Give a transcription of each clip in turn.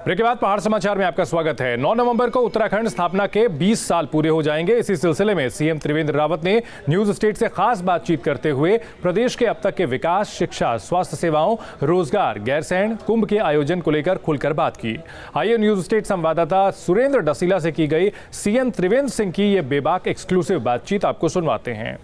Break के बाद पहाड़ समाचार में आपका स्वागत है। 9 नवंबर को उत्तराखंड स्थापना के 20 साल पूरे हो जाएंगे। इसी सिलसिले में सीएम त्रिवेंद्र रावत ने न्यूज स्टेट से खास बातचीत करते हुए प्रदेश के अब तक के विकास, शिक्षा, स्वास्थ्य सेवाओं, रोजगार, गैरसैंण, कुंभ के आयोजन को लेकर खुलकर बात की। आइए न्यूज स्टेट संवाददाता सुरेंद्र डसीला से की गई सीएम त्रिवेंद्र सिंह की ये बेबाक एक्सक्लूसिव बातचीत आपको सुनवाते हैं।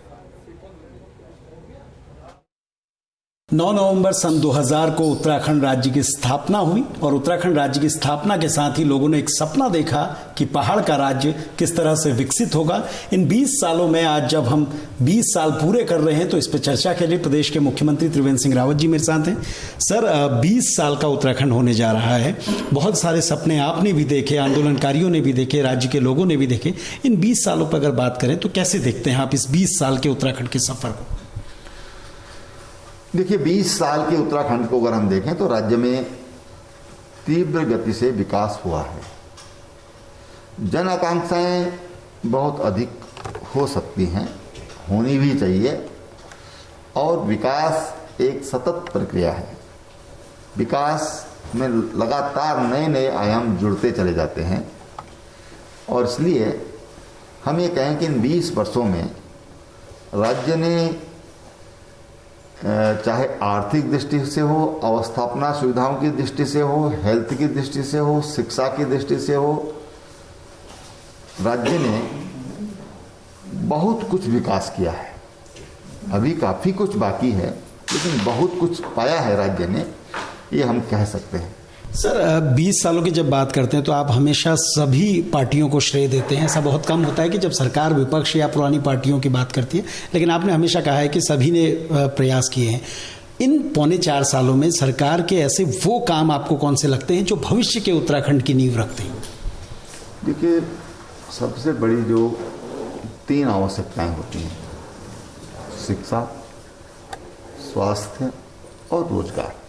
9 नवंबर सन 2000 को उत्तराखंड राज्य की स्थापना हुई और उत्तराखंड राज्य की स्थापना के साथ ही लोगों ने एक सपना देखा कि पहाड़ का राज्य किस तरह से विकसित होगा। इन 20 सालों में आज जब हम 20 साल पूरे कर रहे हैं तो इस पर चर्चा के लिए प्रदेश के मुख्यमंत्री त्रिवेंद्र सिंह रावत जी मेरे साथ हैं। सर, 20 साल का उत्तराखंड होने जा रहा है। बहुत सारे सपने आपने भी देखे, आंदोलनकारियों ने भी देखे, राज्य के लोगों ने भी देखे। इन 20 सालों पर अगर बात करें तो कैसे देखते हैं आप इस 20 साल के उत्तराखंड के सफर को? देखिए, 20 साल के उत्तराखंड को अगर हम देखें तो राज्य में तीव्र गति से विकास हुआ है। जन आकांक्षाएं बहुत अधिक हो सकती हैं, होनी भी चाहिए, और विकास एक सतत प्रक्रिया है। विकास में लगातार नए नए आयाम जुड़ते चले जाते हैं और इसलिए हम ये कहें कि इन 20 वर्षों में राज्य ने चाहे आर्थिक दृष्टि से हो, अवस्थापना सुविधाओं की दृष्टि से हो, हेल्थ की दृष्टि से हो, शिक्षा की दृष्टि से हो, राज्य ने बहुत कुछ विकास किया है। अभी काफी कुछ बाकी है, लेकिन बहुत कुछ पाया है राज्य ने, ये हम कह सकते हैं। सर, 20 सालों की जब बात करते हैं तो आप हमेशा सभी पार्टियों को श्रेय देते हैं। ऐसा बहुत कम होता है कि जब सरकार विपक्ष या पुरानी पार्टियों की बात करती है, लेकिन आपने हमेशा कहा है कि सभी ने प्रयास किए हैं। इन 3.25 सालों में सरकार के ऐसे वो काम आपको कौन से लगते हैं जो भविष्य के उत्तराखंड की नींव रखते हैं? देखिए, सबसे बड़ी जो 3 आवश्यकताएं होती हैं, शिक्षा, स्वास्थ्य और रोजगार।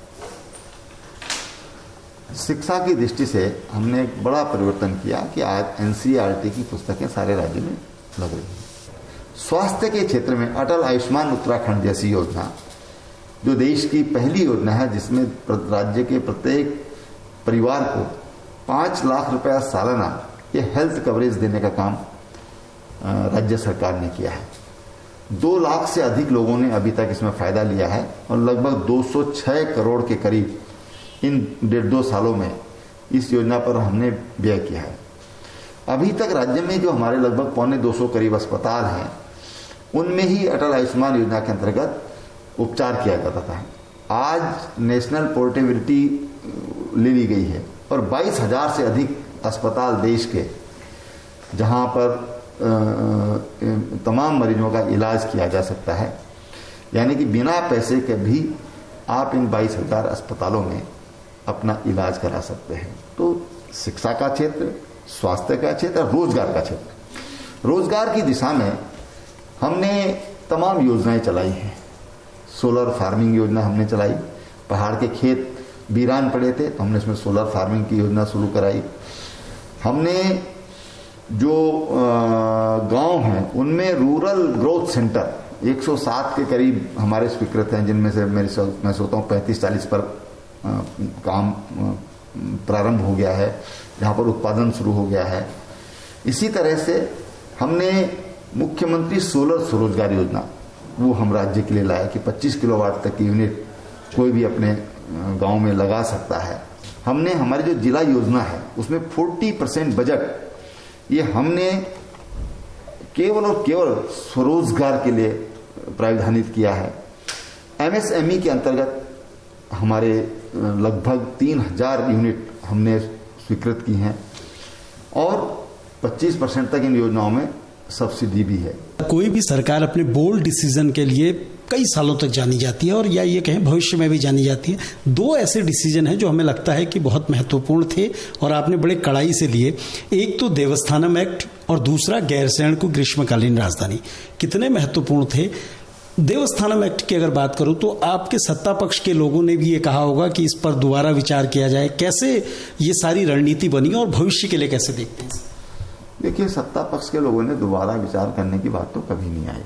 शिक्षा की दृष्टि से हमने एक बड़ा परिवर्तन किया कि आज एनसीईआरटी की पुस्तकें सारे राज्य में लग रही हैं। स्वास्थ्य के क्षेत्र में अटल आयुष्मान उत्तराखंड जैसी योजना, जो देश की पहली योजना है जिसमें राज्य के प्रत्येक परिवार को 5 लाख रुपया सालाना ये हेल्थ कवरेज देने का काम राज्य सरकार ने किया है। 2 लाख से अधिक लोगों ने अभी तक इसमें फायदा लिया है और लगभग 206 करोड़ के करीब इन 1.5-2 सालों में इस योजना पर हमने व्यय किया है। अभी तक राज्य में जो हमारे लगभग 250 करीब अस्पताल हैं, उनमें ही अटल आयुष्मान योजना के अंतर्गत उपचार किया जाता था। आज नेशनल पोर्टेबिलिटी ले ली गई है और 22,000 से अधिक अस्पताल देश के, जहां पर तमाम मरीजों का इलाज किया जा सकता है, यानी कि बिना पैसे के भी आप इन 22,000 अस्पतालों में अपना इलाज करा सकते हैं। तो शिक्षा का क्षेत्र, स्वास्थ्य का क्षेत्र, रोजगार का क्षेत्र। रोजगार की दिशा में हमने तमाम योजनाएं चलाई हैं। सोलर फार्मिंग योजना हमने चलाई। पहाड़ के खेत वीरान पड़े थे तो हमने इसमें सोलर फार्मिंग की योजना शुरू कराई। हमने जो गांव हैं उनमें रूरल ग्रोथ सेंटर 107 के करीब हमारे स्वीकृत हैं, जिनमें से मैं सोचता हूँ 35-40 पर काम प्रारंभ हो गया है, जहाँ पर उत्पादन शुरू हो गया है। इसी तरह से हमने मुख्यमंत्री सोलर स्वरोजगार योजना, वो हम राज्य के लिए लाया कि 25 किलोवाट तक की यूनिट कोई भी अपने गांव में लगा सकता है। हमने हमारी जो जिला योजना है उसमें 40% बजट ये हमने केवल और केवल स्वरोजगार के लिए प्रावधानित किया है। एमएसएमई के अंतर्गत हमारे लगभग 3,000 यूनिट हमने स्वीकृत की हैं और 25% तक इन योजनाओं में सब्सिडी भी है। कोई भी सरकार अपने बोल्ड डिसीजन के लिए कई सालों तक जानी जाती है और या ये कहें भविष्य में भी जानी जाती है। 2 ऐसे डिसीजन हैं जो हमें लगता है कि बहुत महत्वपूर्ण थे और आपने बड़े कड़ाई से लिए। एक तो देवस्थानम एक्ट और दूसरा गैरसैंण को ग्रीष्मकालीन राजधानी। कितने महत्वपूर्ण थे? देवस्थानम एक्ट की अगर बात करूं तो आपके सत्ता पक्ष के लोगों ने भी ये कहा होगा कि इस पर दोबारा विचार किया जाए। कैसे ये सारी रणनीति बनी और भविष्य के लिए कैसे देखते हैं? देखिए, सत्ता पक्ष के लोगों ने दोबारा विचार करने की बात तो कभी नहीं आई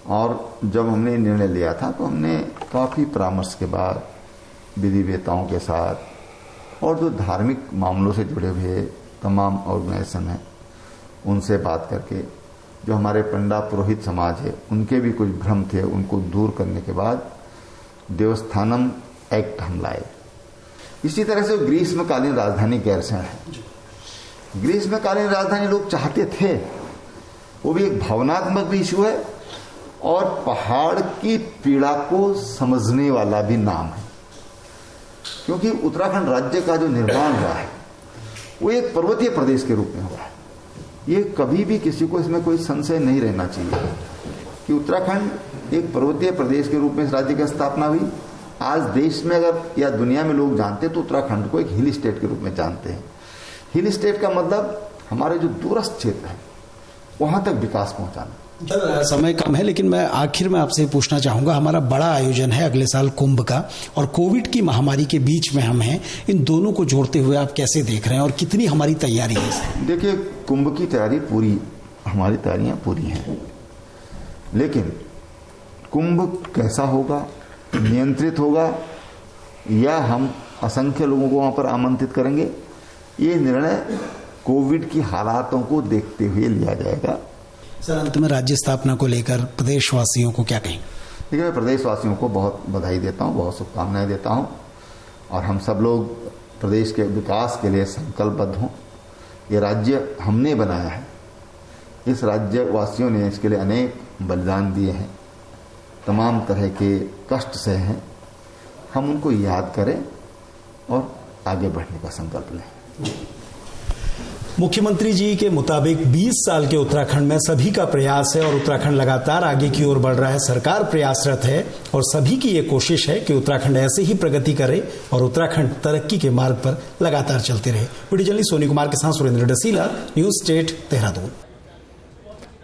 और जब हमने निर्णय लिया था तो हमने काफी परामर्श के बाद विधिवेताओं के साथ, और जो धार्मिक मामलों से जुड़े हुए तमाम ऑर्गेनाइजेशन हैं उनसे बात करके जो हमारे पंडा पुरोहित समाज है उनके भी कुछ भ्रम थे उनको दूर करने के बाद देवस्थानम एक्ट हम लाए। इसी तरह से ग्रीष्मकालीन राजधानी गैरसैंण है। ग्रीष्मकालीन राजधानी लोग चाहते थे, वो भी एक भावनात्मक भी इशू है और पहाड़ की पीड़ा को समझने वाला भी नाम है, क्योंकि उत्तराखंड राज्य का जो निर्माण हुआ है वो एक पर्वतीय प्रदेश के रूप में हुआ है। ये कभी भी किसी को इसमें कोई संशय नहीं रहना चाहिए कि उत्तराखंड एक पर्वतीय प्रदेश के रूप में इस राज्य की स्थापना हुई। आज देश में अगर या दुनिया में लोग जानते तो उत्तराखंड को एक हिल स्टेट के रूप में जानते हैं। हिल स्टेट का मतलब हमारे जो दूरस्थ क्षेत्र है वहां तक विकास पहुंचाना। सर, समय कम है लेकिन मैं आखिर में आपसे पूछना चाहूंगा, हमारा बड़ा आयोजन है अगले साल कुंभ का और कोविड की महामारी के बीच में हम हैं, इन दोनों को जोड़ते हुए आप कैसे देख रहे हैं और कितनी हमारी तैयारी है? देखिए, कुंभ की तैयारी पूरी, हमारी तैयारियां पूरी हैं, लेकिन कुंभ कैसा होगा, नियंत्रित होगा या हम असंख्य लोगों को वहां पर आमंत्रित करेंगे, ये निर्णय कोविड की हालातों को देखते हुए लिया जाएगा। सर, अंत में राज्य स्थापना को लेकर प्रदेशवासियों को क्या कहें? देखिए, मैं प्रदेशवासियों को बहुत बधाई देता हूँ, बहुत शुभकामनाएं देता हूँ और हम सब लोग प्रदेश के विकास के लिए संकल्पबद्ध हों। ये राज्य हमने बनाया है, इस राज्यवासियों ने इसके लिए अनेक बलिदान दिए हैं, तमाम तरह के कष्ट सहे हैं। हम उनको याद करें और आगे बढ़ने का संकल्प लें। मुख्यमंत्री जी के मुताबिक 20 साल के उत्तराखंड में सभी का प्रयास है और उत्तराखंड लगातार आगे की ओर बढ़ रहा है। सरकार प्रयासरत है और सभी की ये कोशिश है कि उत्तराखंड ऐसे ही प्रगति करे और उत्तराखंड तरक्की के मार्ग पर लगातार चलते रहे। वीडियो जर्नलिस्ट सोनी कुमार के साथ सुरेंद्र डसीला, न्यूज स्टेट, देहरादून।